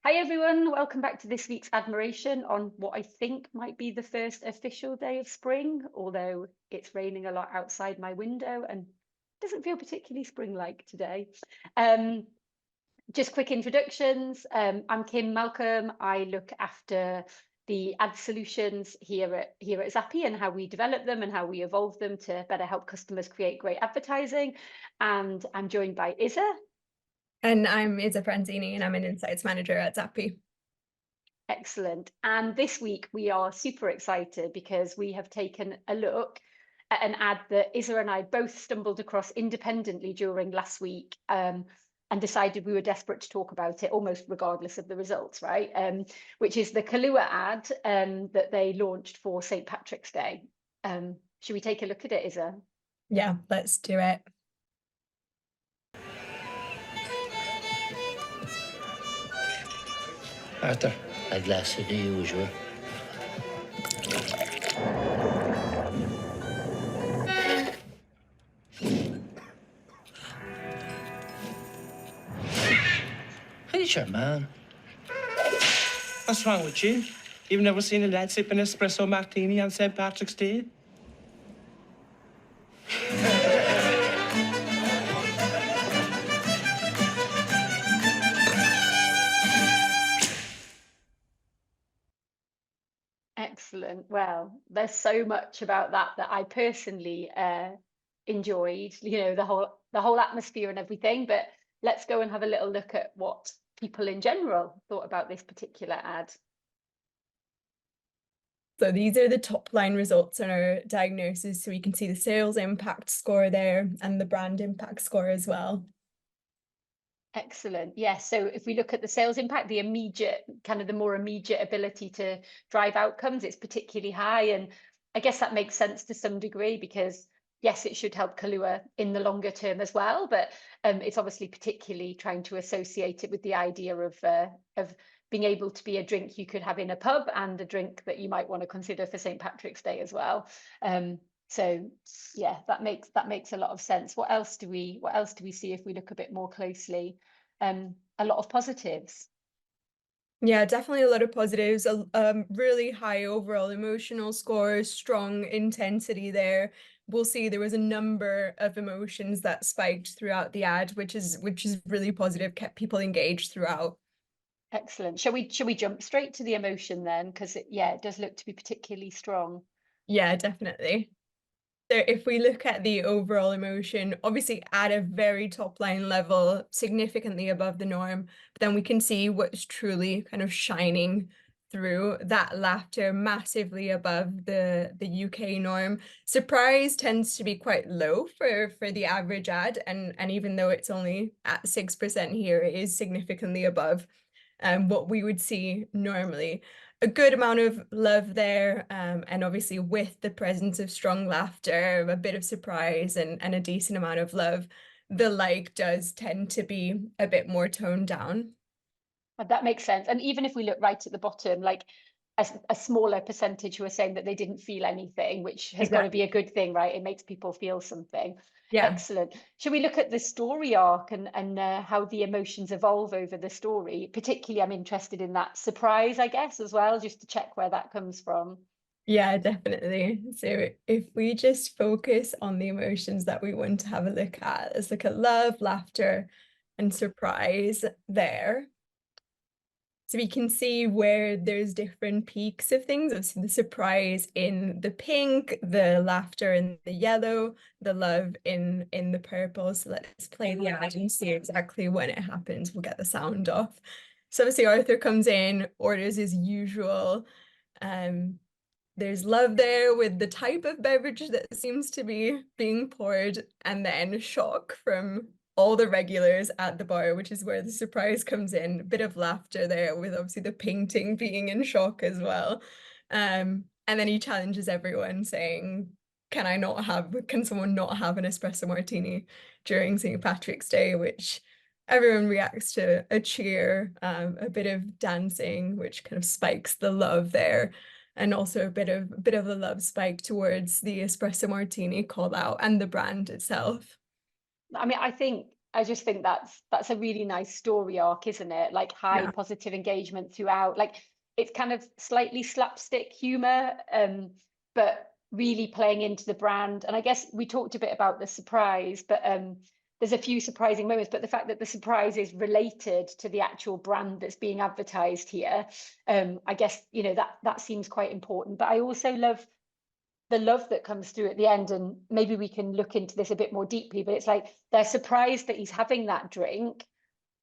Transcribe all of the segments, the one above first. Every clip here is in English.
Hi everyone, welcome back to this week's Admiration on what I think might be the first official day of spring, although it's raining a lot outside my window and doesn't feel particularly spring-like today. Just quick introductions. I'm Kim Malcolm. I look after the ad solutions here at Zappi and how we develop them and how we evolve them to better help customers create great advertising. And I'm joined by Isa. And I'm Isa Franzini, and I'm an insights manager at Zappi. Excellent. And this week we are super excited because we have taken a look at an ad that Isa and I both stumbled across independently during last week and decided we were desperate to talk about it almost regardless of the results, right? Which is the Kahlua ad that they launched for St. Patrick's Day. Should we take a look at it, Isa? Yeah, let's do it. Arthur, a glass of the usual. Who's your man? What's wrong with you? You've never seen a lad sip an espresso martini on St. Patrick's Day? Excellent. Well, there's so much about that I personally enjoyed, the whole atmosphere and everything, but let's go and have a little look at what people in general thought about this particular ad. So these are the top line results on our diagnosis. So we can see the sales impact score there and the brand impact score as well. Excellent. Yes. So if we look at the sales impact, the more immediate ability to drive outcomes, it's particularly high. And I guess that makes sense to some degree because yes, it should help Kahlua in the longer term as well. But it's obviously particularly trying to associate it with the idea of being able to be a drink you could have in a pub and a drink that you might want to consider for St. Patrick's Day as well. So yeah, that makes a lot of sense. What else do we see if we look a bit more closely? A lot of positives. Yeah, definitely a lot of positives. Really high overall emotional scores, strong intensity there. We'll see there was a number of emotions that spiked throughout the ad, which is really positive, kept people engaged throughout. Excellent. Shall we jump straight to the emotion then? Because it does look to be particularly strong. Yeah, definitely. So if we look at the overall emotion, obviously at a very top line level, significantly above the norm, but then we can see what's truly kind of shining through. That laughter massively above the UK norm. Surprise tends to be quite low for the average ad, and even though it's only at 6% here, it is significantly above what we would see normally. A good amount of love there, and obviously with the presence of strong laughter, a bit of surprise and a decent amount of love, the like does tend to be a bit more toned down. That makes sense. And even if we look right at the bottom, like a smaller percentage who are saying that they didn't feel anything, which has got to be a good thing, right? It makes people feel something. Yeah. Excellent. Should we look at the story arc and how the emotions evolve over the story? Particularly, I'm interested in that surprise, I guess, as well, just to check where that comes from. Yeah, definitely. So if we just focus on the emotions that we want to have a look at, let's look at love, laughter, and surprise there. So we can see where there's different peaks of things. Obviously, the surprise in the pink, the laughter in the yellow, the love in the purple. So let's play the ad and see exactly when it happens. We'll get the sound off. So obviously Arthur comes in, orders as usual. There's love there with the type of beverage that seems to be being poured, and then shock from all the regulars at the bar, which is where the surprise comes in. A bit of laughter there with obviously the painting being in shock as well. And then he challenges everyone saying, can someone not have an espresso martini during St. Patrick's Day, which everyone reacts to a cheer, a bit of dancing, which kind of spikes the love there. And also a bit of a love spike towards the espresso martini call out and the brand itself. I mean, I think I just think that's a really nice story arc, isn't it? Like high Yeah. positive engagement throughout. Like it's kind of slightly slapstick humor, but really playing into the brand. And I guess we talked a bit about the surprise, but there's a few surprising moments. But the fact that the surprise is related to the actual brand that's being advertised here, I guess that seems quite important. But I also love the love that comes through at the end, and maybe we can look into this a bit more deeply, but it's like they're surprised that he's having that drink,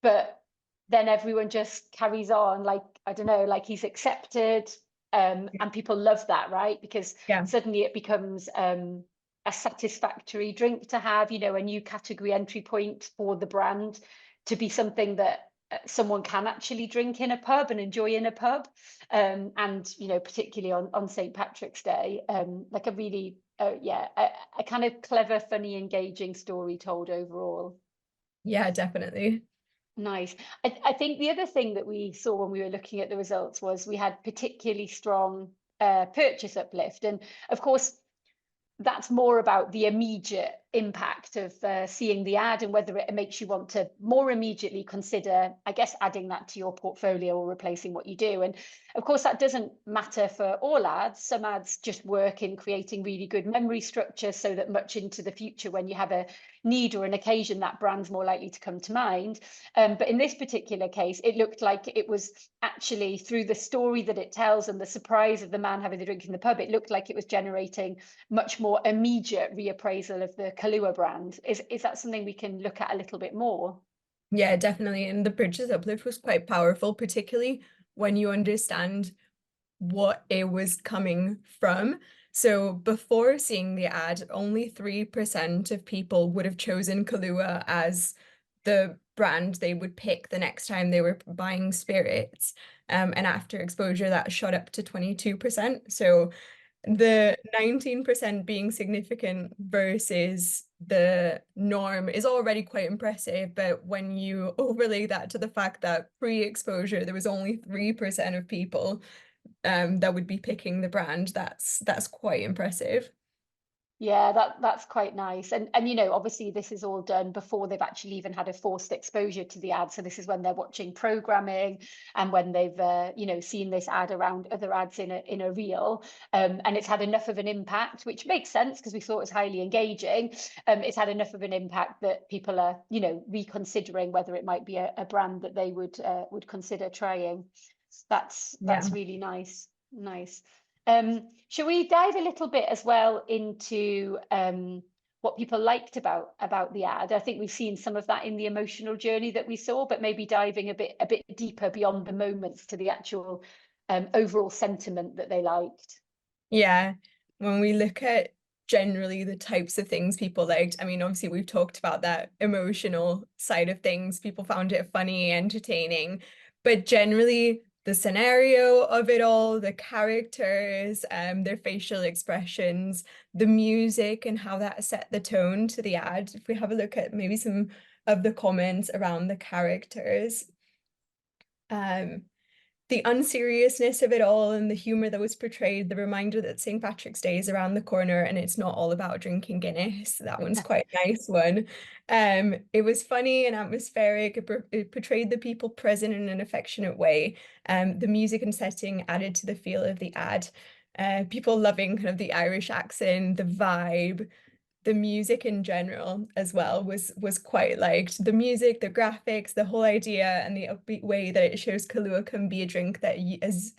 but then everyone just carries on, like, I don't know, like he's accepted, and people love that, right? Because Yeah. suddenly it becomes a satisfactory drink to have, a new category entry point for the brand, to be something that someone can actually drink in a pub and enjoy in a pub, and particularly on St. Patrick's Day, like a really a kind of clever, funny, engaging story told overall. Yeah, definitely. Nice. I think the other thing that we saw when we were looking at the results was we had particularly strong purchase uplift, and of course that's more about the immediate impact of seeing the ad and whether it makes you want to more immediately consider, I guess, adding that to your portfolio or replacing what you do. And of course, that doesn't matter for all ads. Some ads just work in creating really good memory structure so that much into the future, when you have a need or an occasion, that brand's more likely to come to mind. But in this particular case, it looked like it was actually, through the story that it tells and the surprise of the man having the drink in the pub, it looked like it was generating much more immediate reappraisal of the Kahlua brand. Is that something we can look at a little bit more? Yeah, definitely. And the purchase uplift was quite powerful, particularly when you understand what it was coming from. So before seeing the ad, only 3% of people would have chosen Kahlua as the brand they would pick the next time they were buying spirits. And after exposure, that shot up to 22%. So the 19% being significant versus the norm is already quite impressive. But when you overlay that to the fact that pre-exposure, there was only 3% of people that would be picking the brand, that's quite impressive. Yeah, that's quite nice. And obviously this is all done before they've actually even had a forced exposure to the ad. So this is when they're watching programming and when they've seen this ad around other ads in a reel. And it's had enough of an impact, which makes sense because we thought it was highly engaging. It's had enough of an impact that people are, reconsidering whether it might be a brand that they would consider trying. That's really nice. Nice. Shall we dive a little bit as well into what people liked about the ad? I think we've seen some of that in the emotional journey that we saw, but maybe diving a bit deeper beyond the moments to the actual overall sentiment that they liked. Yeah, when we look at generally the types of things people liked, I mean, obviously we've talked about that emotional side of things. People found it funny, entertaining, but generally the scenario of it all, the characters, their facial expressions, the music and how that set the tone to the ad. If we have a look at maybe some of the comments around the characters, the unseriousness of it all and the humor that was portrayed, the reminder that St. Patrick's Day is around the corner and it's not all about drinking Guinness. That one's quite a nice one. It was funny and atmospheric. It portrayed the people present in an affectionate way. The music and setting added to the feel of the ad. People loving kind of the Irish accent, the vibe. The music in general as well was quite liked. The music, the graphics, the whole idea and the upbeat way that it shows Kahlua can be a drink that is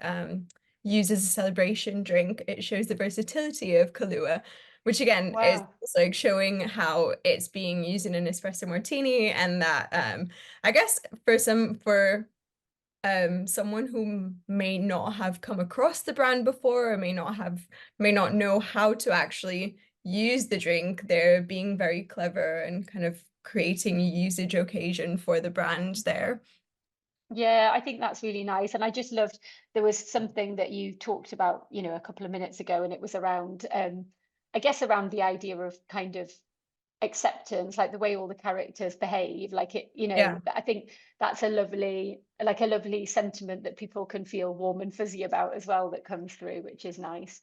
used as a celebration drink. It shows the versatility of Kahlua, which again is like showing how it's being used in an espresso martini, and that I guess for someone who may not have come across the brand before or may not know how to actually use the drink, they're being very clever and kind of creating a usage occasion for the brand there. Yeah, I think that's really nice. And I just loved, there was something that you talked about, a couple of minutes ago, and it was around, I guess, around the idea of kind of acceptance, like the way all the characters behave, like it, I think that's a lovely sentiment that people can feel warm and fuzzy about as well, that comes through, which is nice.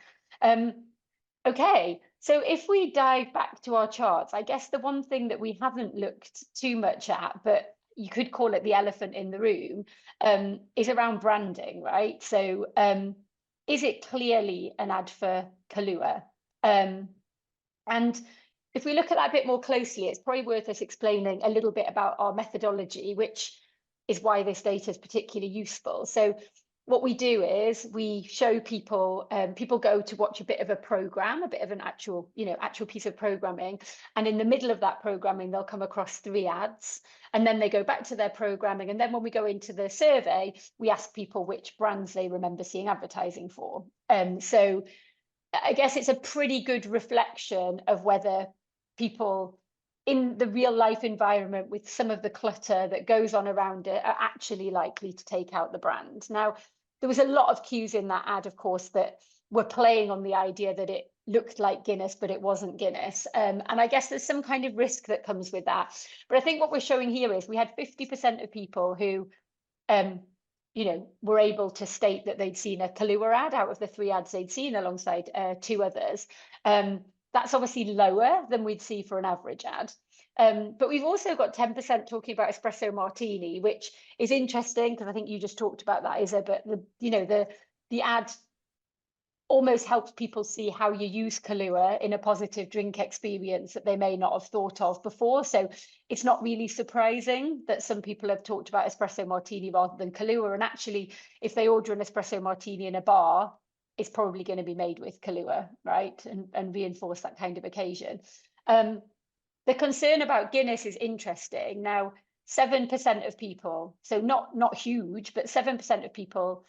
Okay, so if we dive back to our charts, I guess the one thing that we haven't looked too much at, but you could call it the elephant in the room, is around branding, right? So is it clearly an ad for Kahlua? And if we look at that a bit more closely, it's probably worth us explaining a little bit about our methodology, which is why this data is particularly useful. So what we do is we show people, people go to watch a bit of a program, a bit of an actual piece of programming. And in the middle of that programming, they'll come across 3 ads. And then they go back to their programming. And then when we go into the survey, we ask people which brands they remember seeing advertising for. So I guess it's a pretty good reflection of whether people in the real life environment with some of the clutter that goes on around it are actually likely to take out the brand. Now, there was a lot of cues in that ad, of course, that were playing on the idea that it looked like Guinness, but it wasn't Guinness. And I guess there's some kind of risk that comes with that. But I think what we're showing here is we had 50% of people who were able to state that they'd seen a Kahlua ad out of the 3 ads they'd seen alongside 2 others. That's obviously lower than we'd see for an average ad. But we've also got 10% talking about espresso martini, which is interesting because I think you just talked about that, Isa, but the ad almost helps people see how you use Kahlua in a positive drink experience that they may not have thought of before. So it's not really surprising that some people have talked about espresso martini rather than Kahlua. And actually, if they order an espresso martini in a bar, it's probably going to be made with Kahlua, right? And reinforce that kind of occasion. The concern about Guinness is interesting. Now, 7% of people, so not huge, but 7% of people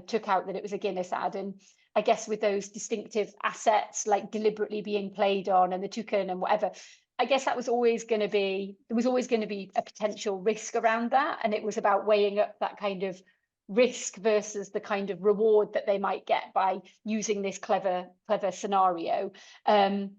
took out that it was a Guinness ad. And I guess with those distinctive assets like deliberately being played on and the toucan and whatever, I guess there was always going to be a potential risk around that. And it was about weighing up that kind of risk versus the kind of reward that they might get by using this clever scenario. And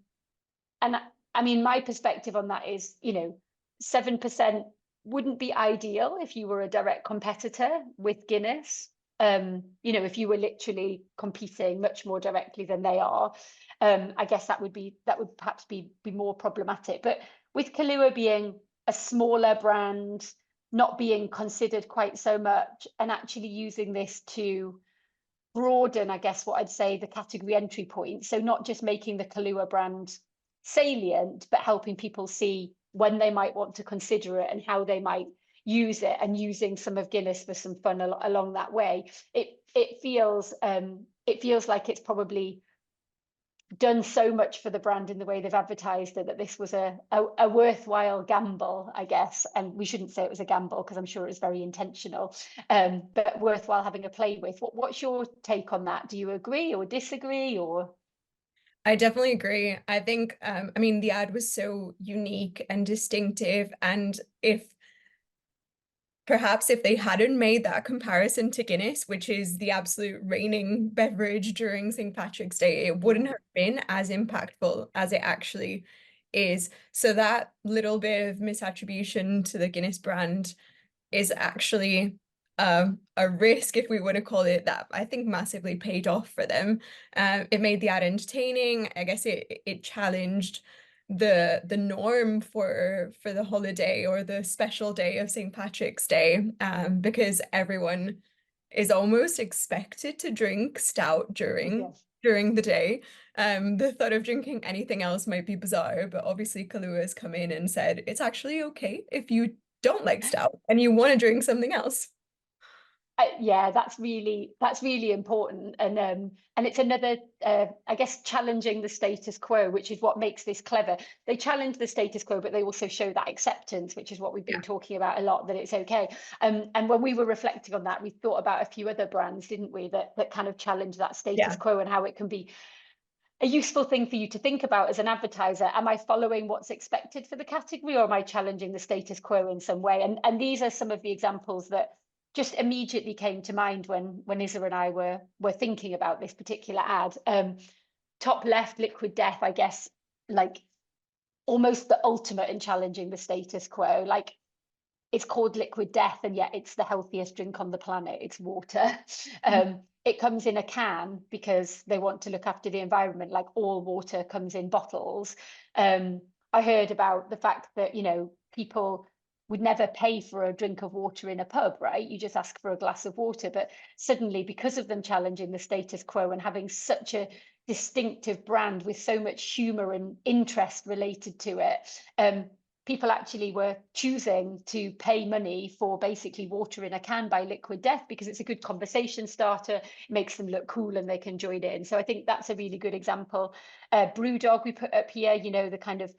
I mean, my perspective on that is, 7% wouldn't be ideal if you were a direct competitor with Guinness. If you were literally competing much more directly than they are, I guess that would perhaps be more problematic. But with Kahlua being a smaller brand, not being considered quite so much, and actually using this to broaden, I guess what I'd say, the category entry point. So not just making the Kahlua brand salient, but helping people see when they might want to consider it and how they might use it, and using some of Guinness for some fun along that way. It feels like it's probably done so much for the brand in the way they've advertised it that this was a worthwhile gamble, I guess. And we shouldn't say it was a gamble because I'm sure it was very intentional, but worthwhile having a play with. What's your take on that? Do you agree or disagree? Or I definitely agree. I think, I mean, the ad was so unique and distinctive, and perhaps if they hadn't made that comparison to Guinness, which is the absolute reigning beverage during St. Patrick's Day, it wouldn't have been as impactful as it actually is. So that little bit of misattribution to the Guinness brand is actually a risk, if we want to call it that, I think massively paid off for them. It made the ad entertaining. I guess it challenged the norm for the holiday or the special day of St. Patrick's Day, because everyone is almost expected to drink stout during the day. The thought of drinking anything else might be bizarre, but obviously Kahlua has come in and said it's actually okay if you don't like stout and you want to drink something else. Yeah, that's really important, and it's another I guess challenging the status quo, which is what makes this clever. They challenge the status quo, but they also show that acceptance, which is what we've been talking about a lot, that it's okay. And when we were reflecting on that, we thought about a few other brands, didn't we, that kind of challenge that status quo and how it can be a useful thing for you to think about as an advertiser. Am I following what's expected for the category, or am I challenging the status quo in some way? And these are some of the examples that just immediately came to mind when Isa and I were thinking about this particular ad. Top left, Liquid Death, I guess, like almost the ultimate in challenging the status quo. Like, it's called liquid death, and yet it's the healthiest drink on the planet. It's water. It comes in a can because they want to look after the environment, like all water comes in bottles. I heard about the fact that, you know, people would never pay for a drink of water in a pub, right? You just ask for a glass of water. But suddenly, because of them challenging the status quo and having such a distinctive brand with so much humor and interest related to it, people actually were choosing to pay money for basically water in a can by Liquid Death because it's a good conversation starter, it makes them look cool and they can join in. So I think that's a really good example. Brewdog we put up here, you know, the kind of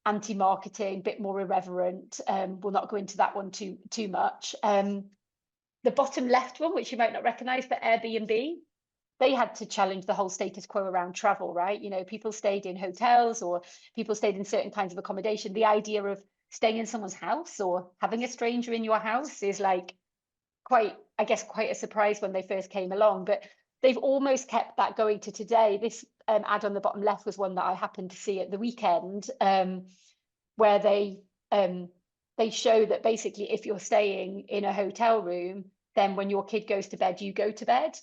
anti-marketing, bit more irreverent. We'll not go into that one too much. The bottom left one, which you might not recognize, but Airbnb, they had to challenge the whole status quo around travel, right? You know, people stayed in hotels or people stayed in certain kinds of accommodation. The idea of staying in someone's house or having a stranger in your house is like quite a surprise when they first came along, but they've almost kept that going to today. This ad on the bottom left was one that I happened to see at the weekend, where they show that basically if you're staying in a hotel room, then when your kid goes to bed, you go to bed.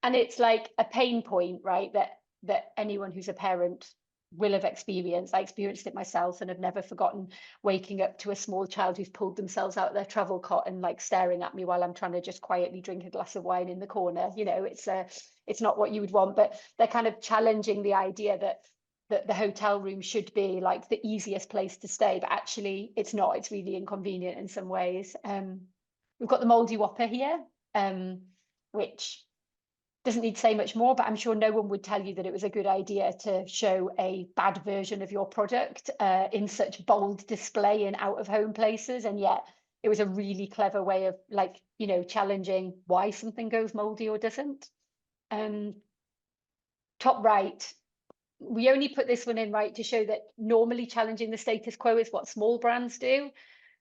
And it's like a pain point, right? That anyone who's a parent will have experienced. I experienced it myself and have never forgotten waking up to a small child who's pulled themselves out of their travel cot and like staring at me while I'm trying to just quietly drink a glass of wine in the corner. You know, it's not what you would want, but they're kind of challenging the idea that the hotel room should be like the easiest place to stay, but actually it's not. It's really inconvenient in some ways. We've got the Moldy Whopper here, which doesn't need to say much more, but I'm sure no one would tell you that it was a good idea to show a bad version of your product in such bold display in out-of-home places. And yet it was a really clever way of, like, you know, challenging why something goes moldy or doesn't. Top right, we only put this one in, right, to show that normally challenging the status quo is what small brands do,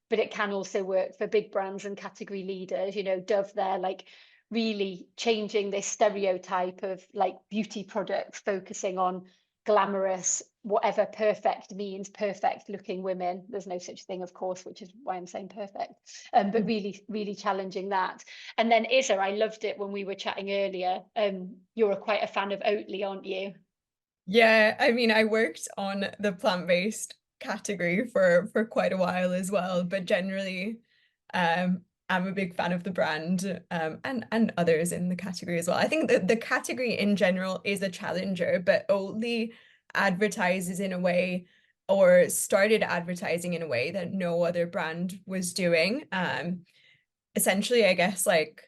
but it can also work for big brands and category leaders. You know, Dove there, like, really changing this stereotype of like beauty products focusing on glamorous, whatever perfect means, perfect looking women. There's no such thing, of course, which is why I'm saying perfect, but really challenging that. And then Isa, I loved it when we were chatting earlier. You're quite a fan of Oatly, aren't you? Yeah, I mean, I worked on the plant-based category for quite a while as well, but generally I'm a big fan of the brand, and others in the category as well. I think the category in general is a challenger, but Oatly advertises in a way, or started advertising in a way, that no other brand was doing. Essentially, I guess, like,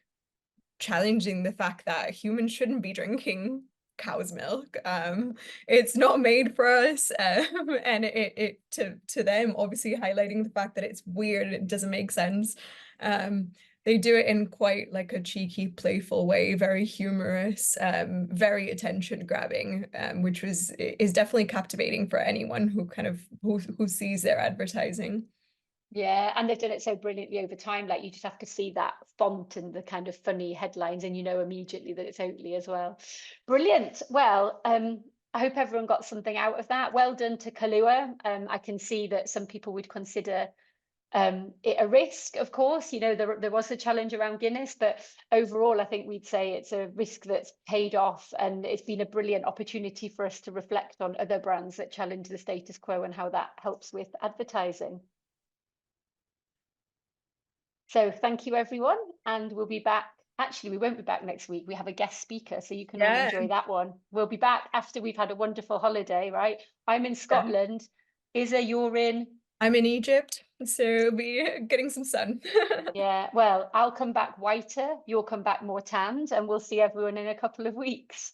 challenging the fact that humans shouldn't be drinking cow's milk. It's not made for us, and it to them, obviously highlighting the fact that it's weird, it doesn't make sense. They do it in quite like a cheeky, playful way, very humorous, very attention grabbing, which is definitely captivating for anyone who kind of who sees their advertising. Yeah, and they've done it so brilliantly over time. Like, you just have to see that font and the kind of funny headlines and you know immediately that it's Oatly as well. Brilliant. Well, I hope everyone got something out of that. Well done to Kahlua. I can see that some people would consider it a risk, of course. You know, there was a challenge around Guinness, but overall I think we'd say it's a risk that's paid off, and it's been a brilliant opportunity for us to reflect on other brands that challenge the status quo and how that helps with advertising. So thank you, everyone, and we'll be back. Actually, we won't be back next week. We have a guest speaker, so you can all enjoy that one. We'll be back after we've had a wonderful holiday, right? I'm in Scotland. Isa, you're in? I'm in Egypt, so we'll be getting some sun. Yeah, well, I'll come back whiter, you'll come back more tanned, and we'll see everyone in a couple of weeks.